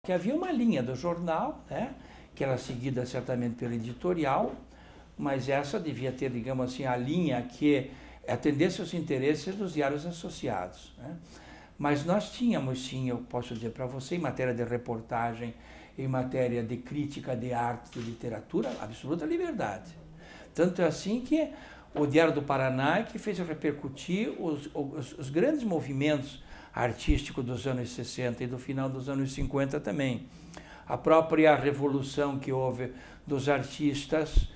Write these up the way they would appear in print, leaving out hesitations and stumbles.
Que havia uma linha do jornal, né, que era seguida certamente pela editorial, mas essa devia ter, digamos assim, a linha que atendesse aos interesses dos diários associados, né? Mas nós tínhamos, sim, eu posso dizer para você, em matéria de reportagem, em matéria de crítica de arte e literatura, absoluta liberdade. Tanto é assim que o Diário do Paraná que fez repercutir os grandes movimentos artísticos dos anos 60 e do final dos anos 50 também. A própria revolução que houve dos artistas,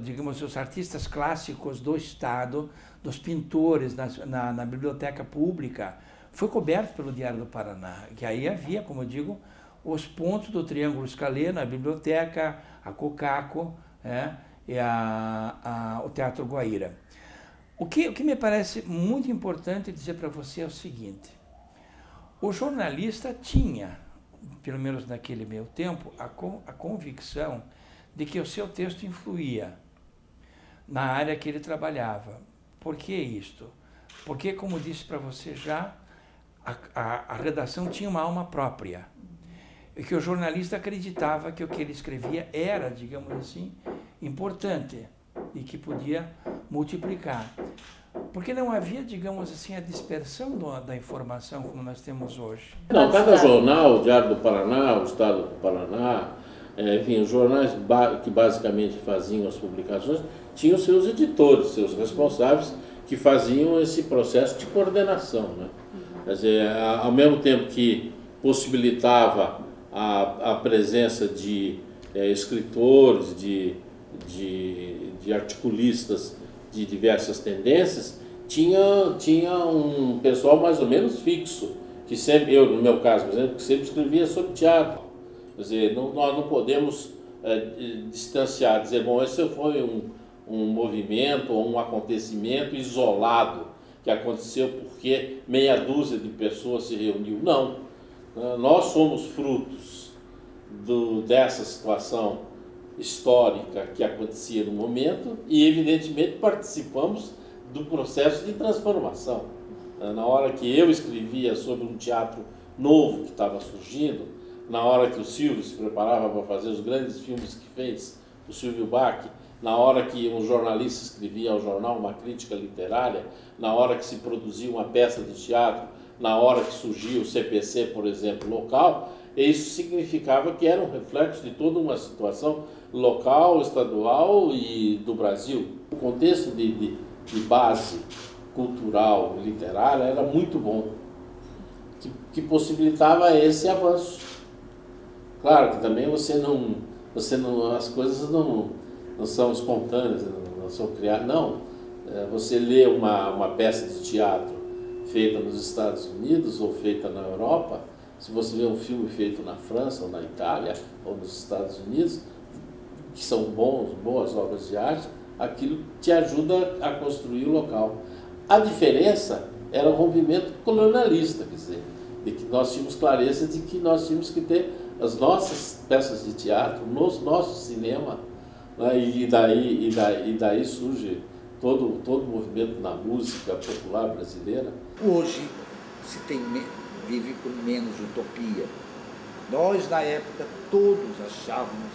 digamos, os artistas clássicos do Estado, dos pintores na biblioteca pública, foi coberto pelo Diário do Paraná, que aí havia, como eu digo, os pontos do Triângulo Escaleno, a biblioteca, a Cocaco, e o Teatro Guaíra. O que me parece muito importante dizer para você é o seguinte: o jornalista tinha, pelo menos naquele meio tempo, a convicção de que o seu texto influía na área que ele trabalhava. Por que isto? Porque, como disse para você já, a redação tinha uma alma própria. E que o jornalista acreditava que o que ele escrevia era, digamos assim, importante e que podia multiplicar. Porque não havia, digamos assim, a dispersão da informação como nós temos hoje. Não, cada jornal, o Diário do Paraná, o Estado do Paraná, enfim, os jornais que basicamente faziam as publicações, tinham seus editores, seus responsáveis, que faziam esse processo de coordenação, né? Quer dizer, ao mesmo tempo que possibilitava a presença de escritores, de articulistas de diversas tendências, tinha um pessoal mais ou menos fixo, que sempre, eu no meu caso, por exemplo, que sempre escrevia sobre teatro. Quer dizer, nós não podemos distanciar, dizer, bom, esse foi um movimento ou um acontecimento isolado que aconteceu porque meia dúzia de pessoas se reuniu. Não, nós somos frutos dessa situação histórica que acontecia no momento e, evidentemente, participamos do processo de transformação. Na hora que eu escrevia sobre um teatro novo que estava surgindo, na hora que o Silvio se preparava para fazer os grandes filmes que fez, o Silvio Bach, na hora que um jornalista escrevia ao jornal uma crítica literária, na hora que se produzia uma peça de teatro, na hora que surgia o CPC, por exemplo, local, isso significava que era um reflexo de toda uma situação local, estadual e do Brasil. O contexto de base cultural, literária, era muito bom, que possibilitava esse avanço. Claro que também as coisas não são espontâneas, não são criadas, não. Você lê uma peça de teatro feita nos Estados Unidos ou feita na Europa, se você vê um filme feito na França ou na Itália ou nos Estados Unidos, que são boas obras de arte, aquilo te ajuda a construir o local. A diferença era o rompimento colonialista, quer dizer, de que nós tínhamos clareza de que nós tínhamos que ter as nossas peças de teatro, nosso cinema, né? E daí surge todo o movimento na música popular brasileira. Hoje vive com menos utopia. Nós, na época, todos achávamos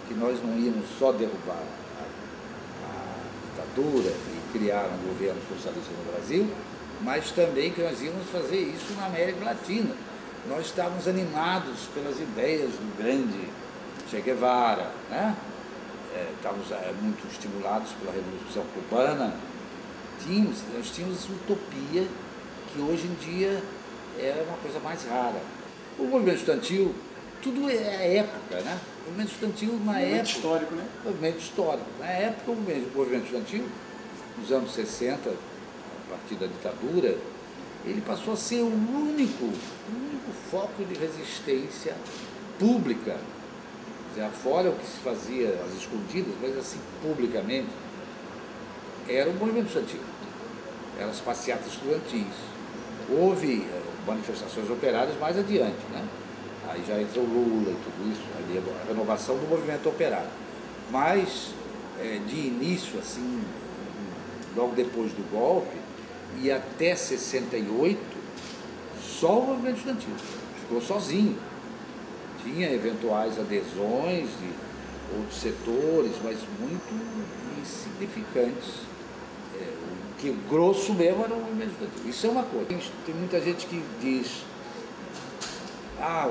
que nós não íamos só derrubar a ditadura e criar um governo socialista no Brasil, mas também que nós íamos fazer isso na América Latina. Nós estávamos animados pelas ideias do grande Che Guevara, né? Estávamos muito estimulados pela Revolução Cubana. Nós tínhamos essa utopia que hoje em dia é uma coisa mais rara. O movimento estudantil, tudo é época, né? O movimento estudantil na época... Movimento histórico, né? Movimento histórico. Na época, o movimento estudantil, nos anos 60, a partir da ditadura, ele passou a ser o único foco de resistência pública. Quer dizer, fora o que se fazia às escondidas, mas assim, publicamente, era o movimento estudantil. Eram as passeatas estudantis. Houve manifestações operárias mais adiante, né? Aí já entrou o Lula e tudo isso, ali a renovação do movimento operário. Mas, de início, assim, logo depois do golpe, e até 68, só o movimento estudantil. ficou sozinho. Tinha eventuais adesões de outros setores, mas muito insignificantes. Que o grosso mesmo era o movimento estudantil. Isso é uma coisa. Tem muita gente que diz, a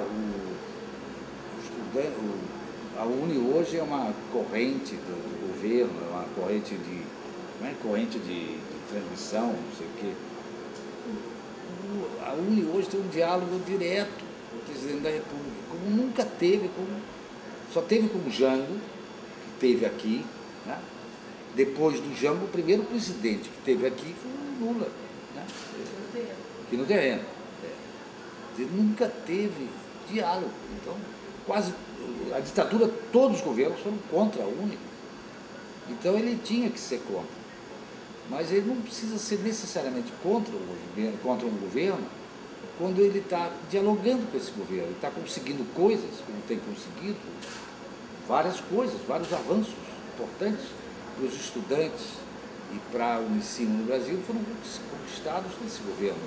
UNE hoje é uma corrente do governo, é uma corrente de, não é corrente de transmissão, não sei o quê. A UNE hoje tem um diálogo direto com o presidente da República, como nunca teve, só teve com o Jango, que teve aqui, né? Depois do Jango, o primeiro presidente que teve aqui foi o Lula, né? Aqui no terreno. Ele nunca teve diálogo. Então, quase a ditadura, todos os governos foram contra a UNE. Então ele tinha que ser contra. Mas ele não precisa ser necessariamente contra um governo quando ele está dialogando com esse governo, ele está conseguindo coisas, como tem conseguido, várias coisas, vários avanços importantes para os estudantes e para o ensino no Brasil foram conquistados nesse governo,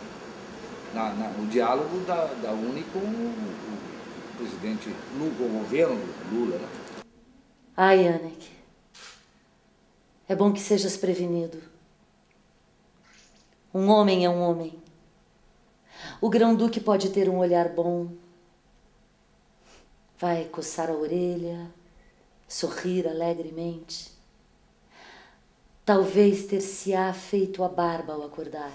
no diálogo da UNE com o presidente Lula, com o governo Lula. Né? Ai, Janek, é bom que sejas prevenido. Um homem é um homem. O grão-duque pode ter um olhar bom, vai coçar a orelha, sorrir alegremente. Talvez ter-se-á feito a barba ao acordar.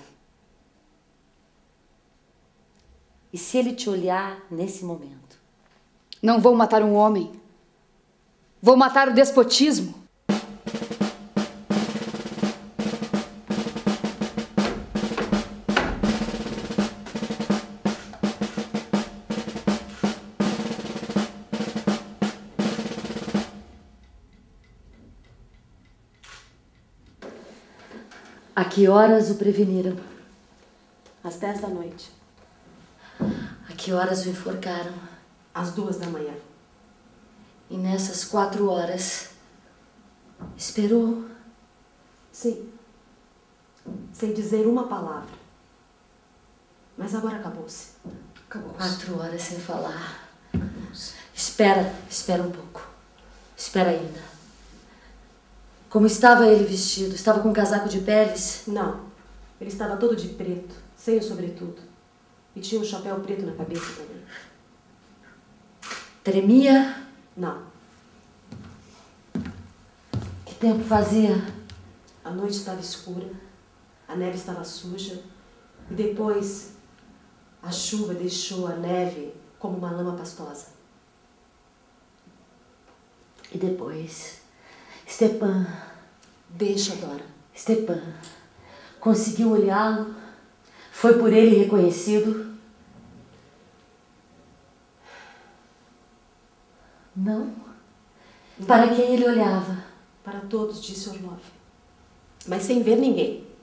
E se ele te olhar nesse momento? Não vou matar um homem. Vou matar o despotismo. A que horas o preveniram? Às 10 da noite. A que horas o enforcaram? Às 2 da manhã. E nessas 4 horas, esperou? Sim. Sem dizer uma palavra. Mas agora acabou-se. Acabou-se. 4 horas sem falar. Espera um pouco. Espera ainda. Como estava ele vestido? Estava com um casaco de peles? Não. Ele estava todo de preto, sem o sobretudo. E tinha um chapéu preto na cabeça também. Tremia? Não. Que tempo fazia? A noite estava escura, a neve estava suja, e depois a chuva deixou a neve como uma lama pastosa. E depois? Stepan. Deixa, Dora. Stepan. Conseguiu olhá-lo? Foi por ele reconhecido? Não? Para quem ele olhava? Para todos, disse Orlov. Mas sem ver ninguém.